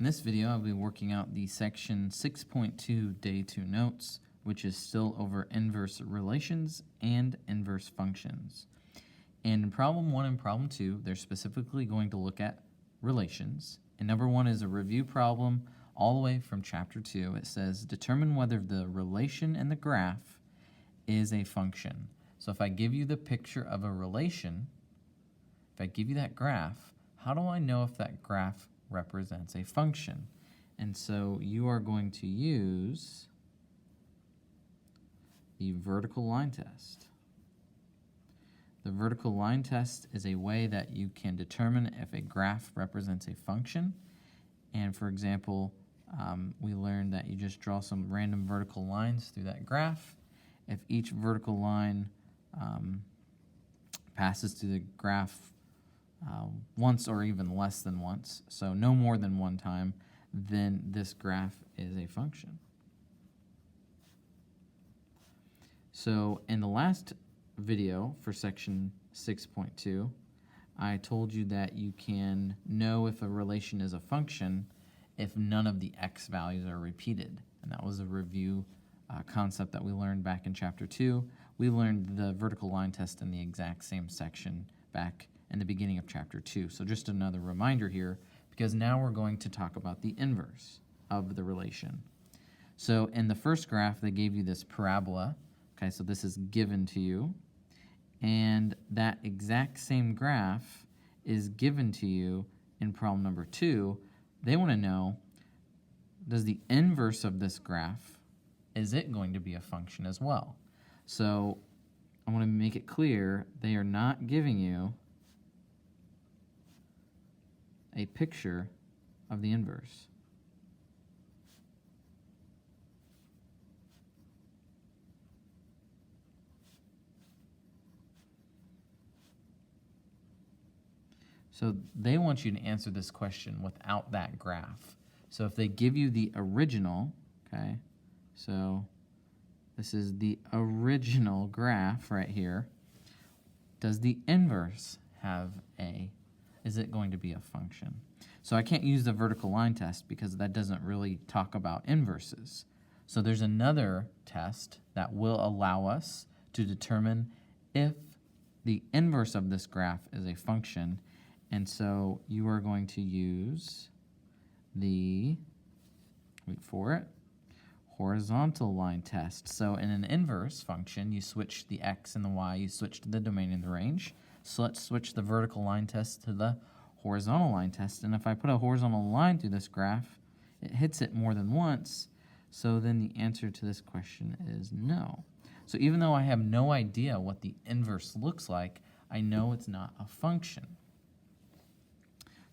In this video, I'll be working out the section 6.2 Day 2 notes, which is still over inverse relations and inverse functions. And in problem 1 and problem 2, they're specifically going to look at relations. And number 1 is a review problem all the way from chapter 2. It says, determine whether the relation in the graph is a function. So if I give you the picture of a relation, if I give you that graph, how do I know if that graph represents a function? And so you are going to use the vertical line test. The vertical line test is a way that you can determine if a graph represents a function. And for example, we learned that you just draw some random vertical lines through that graph. If each vertical line passes through the graph once or even less than once, so no more than one time, then this graph is a function. So in the last video for section 6.2, I told you that you can know if a relation is a function if none of the x values are repeated. And that was a review concept that we learned back in chapter 2. We learned the vertical line test in the exact same section back in the beginning of chapter 2. So just another reminder here, because now we're going to talk about the inverse of the relation. So in the first graph, they gave you this parabola. Okay, so this is given to you. And that exact same graph is given to you in problem number 2. They want to know, does the inverse of this graph, is it going to be a function as well? So I want to make it clear, they are not giving you a picture of the inverse. So they want you to answer this question without that graph. So if they give you the original, okay, so this is the original graph right here, does the inverse have is it going to be a function? So I can't use the vertical line test because that doesn't really talk about inverses. So there's another test that will allow us to determine if the inverse of this graph is a function. And so you are going to use the, wait for it, horizontal line test. So in an inverse function, you switch the x and the y, you switch to the domain and the range. So let's switch the vertical line test to the horizontal line test. And if I put a horizontal line through this graph, it hits it more than once. So then the answer to this question is no. So even though I have no idea what the inverse looks like, I know it's not a function.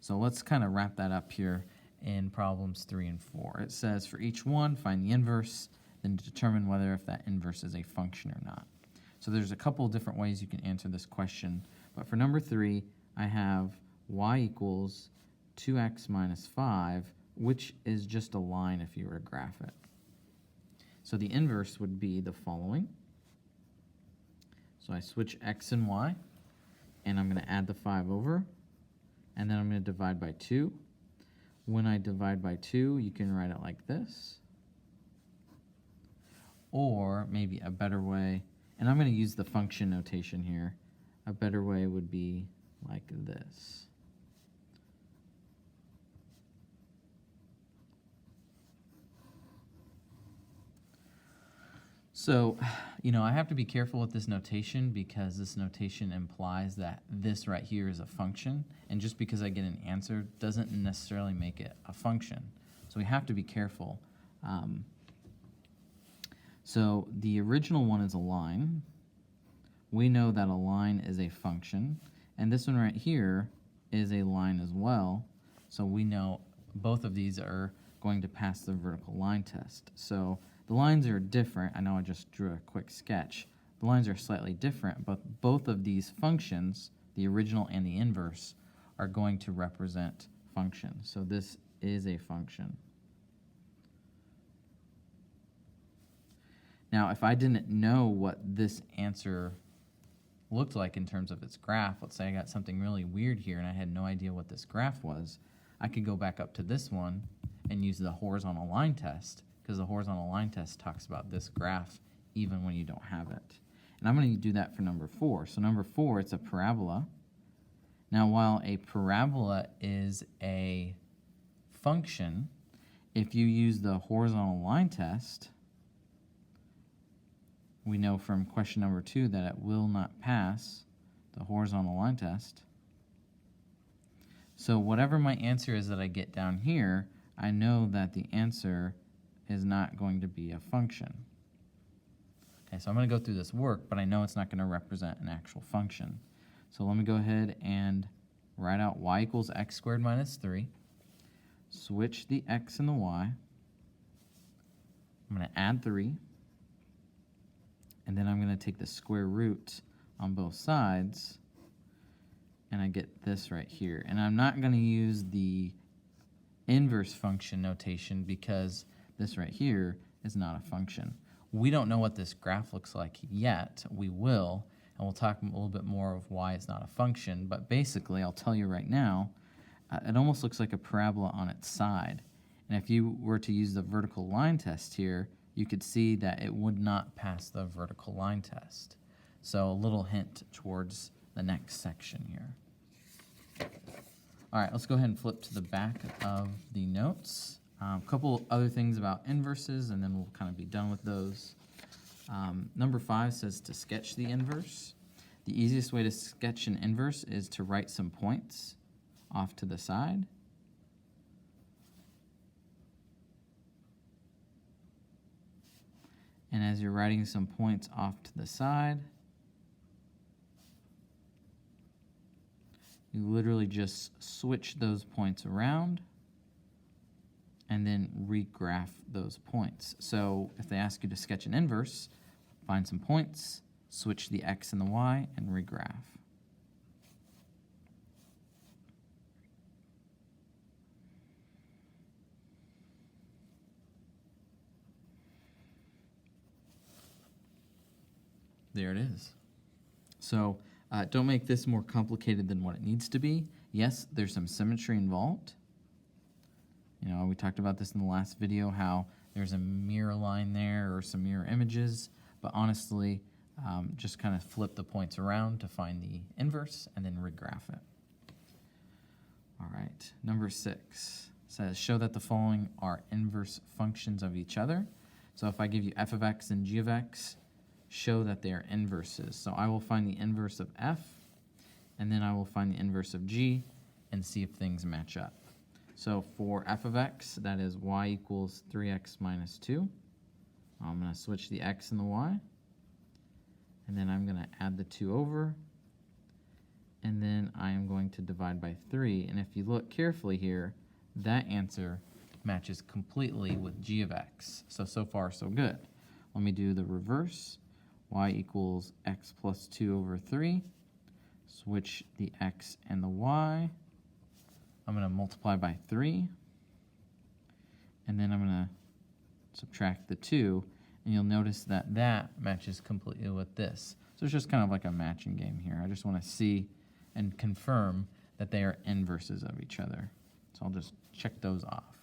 So let's kind of wrap that up here in problems 3 and 4. It says for each one, find the inverse, then determine whether if that inverse is a function or not. So there's a couple of different ways you can answer this question. But for number 3, I have y equals 2x minus 5, which is just a line if you were to graph it. So the inverse would be the following. So I switch x and y, and I'm going to add the 5 over, and then I'm going to divide by 2. When I divide by 2, you can write it like this. Or maybe a better way, and I'm going to use the function notation here. A better way would be like this. So, I have to be careful with this notation because this notation implies that this right here is a function, and just because I get an answer doesn't necessarily make it a function. So we have to be careful. So the original one is a line. We know that a line is a function, and this one right here is a line as well. So we know both of these are going to pass the vertical line test. So the lines are different. I know I just drew a quick sketch. The lines are slightly different, but both of these functions, the original and the inverse, are going to represent functions. So this is a function. Now, if I didn't know what this answer looked like in terms of its graph, let's say I got something really weird here and I had no idea what this graph was, I could go back up to this one and use the horizontal line test, because the horizontal line test talks about this graph even when you don't have it. And I'm going to do that for number 4. So number 4, it's a parabola. Now, while a parabola is a function, if you use the horizontal line test, we know from question number 2 that it will not pass the horizontal line test. So whatever my answer is that I get down here, I know that the answer is not going to be a function. Okay, so I'm going to go through this work, but I know it's not going to represent an actual function. So let me go ahead and write out y equals x squared minus 3. Switch the x and the y. I'm going to add 3. And then I'm going to take the square root on both sides, and I get this right here. And I'm not going to use the inverse function notation because this right here is not a function. We don't know what this graph looks like yet. We will, and we'll talk a little bit more of why it's not a function. But basically, I'll tell you right now, it almost looks like a parabola on its side. And if you were to use the vertical line test here, you could see that it would not pass the vertical line test. So a little hint towards the next section here. All right, let's go ahead and flip to the back of the notes. A couple other things about inverses, and then we'll kind of be done with those. Number 5 says to sketch the inverse. The easiest way to sketch an inverse is to write some points off to the side. And as you're writing some points off to the side, you literally just switch those points around and then regraph those points. So if they ask you to sketch an inverse, find some points, switch the x and the y, and regraph. There it is. So don't make this more complicated than what it needs to be. Yes, there's some symmetry involved. You know, we talked about this in the last video, how there's a mirror line there or some mirror images, but honestly, just kind of flip the points around to find the inverse and then regraph it. All right, number 6 says, show that the following are inverse functions of each other. So if I give you f of x and g of x, show that they are inverses. So I will find the inverse of f, and then I will find the inverse of g, and see if things match up. So for f of x, that is y equals 3x minus 2. I'm going to switch the x and the y, and then I'm going to add the 2 over, and then I am going to divide by 3. And if you look carefully here, that answer matches completely with g of x. So far, so good. Let me do the reverse. Y equals x plus 2 over 3. Switch the x and the y. I'm going to multiply by 3. And then I'm going to subtract the 2. And you'll notice that that matches completely with this. So it's just kind of like a matching game here. I just want to see and confirm that they are inverses of each other. So I'll just check those off.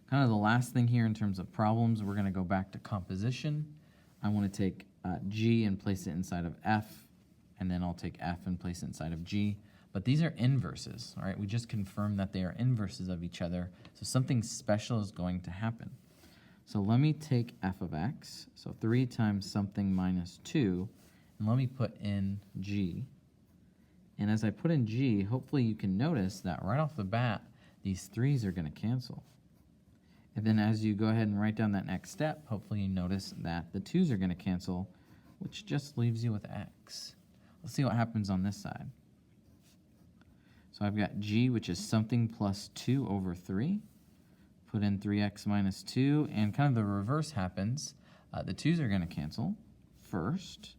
Kind of the last thing here in terms of problems, we're going to go back to composition. I want to take g and place it inside of f, and then I'll take f and place it inside of g. But these are inverses, all right? We just confirmed that they are inverses of each other, so something special is going to happen. So let me take f of x, so 3 times something minus 2, and let me put in g. And as I put in g, hopefully you can notice that right off the bat, these 3's are going to cancel. And then as you go ahead and write down that next step, hopefully you notice that the 2's are going to cancel, which just leaves you with x. Let's see what happens on this side. So I've got g, which is something plus 2 over 3. Put in 3x minus 2, and kind of the reverse happens. The 2's are going to cancel first,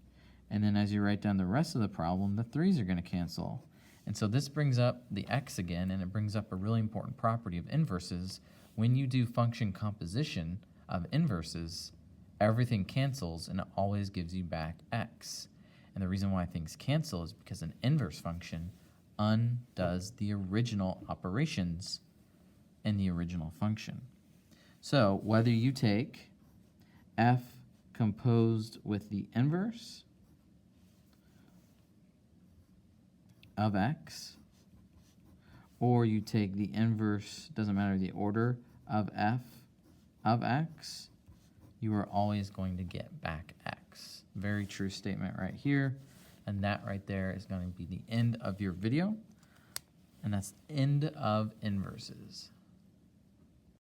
and then as you write down the rest of the problem, the 3's are going to cancel. And so this brings up the x again, and it brings up a really important property of inverses. When you do function composition of inverses, everything cancels and it always gives you back x. And the reason why things cancel is because an inverse function undoes the original operations in the original function. So whether you take f composed with the inverse of x, or you take the inverse, doesn't matter the order, of f of x, you are always going to get back x. Very true statement right here. And that right there is going to be the end of your video. And that's end of inverses.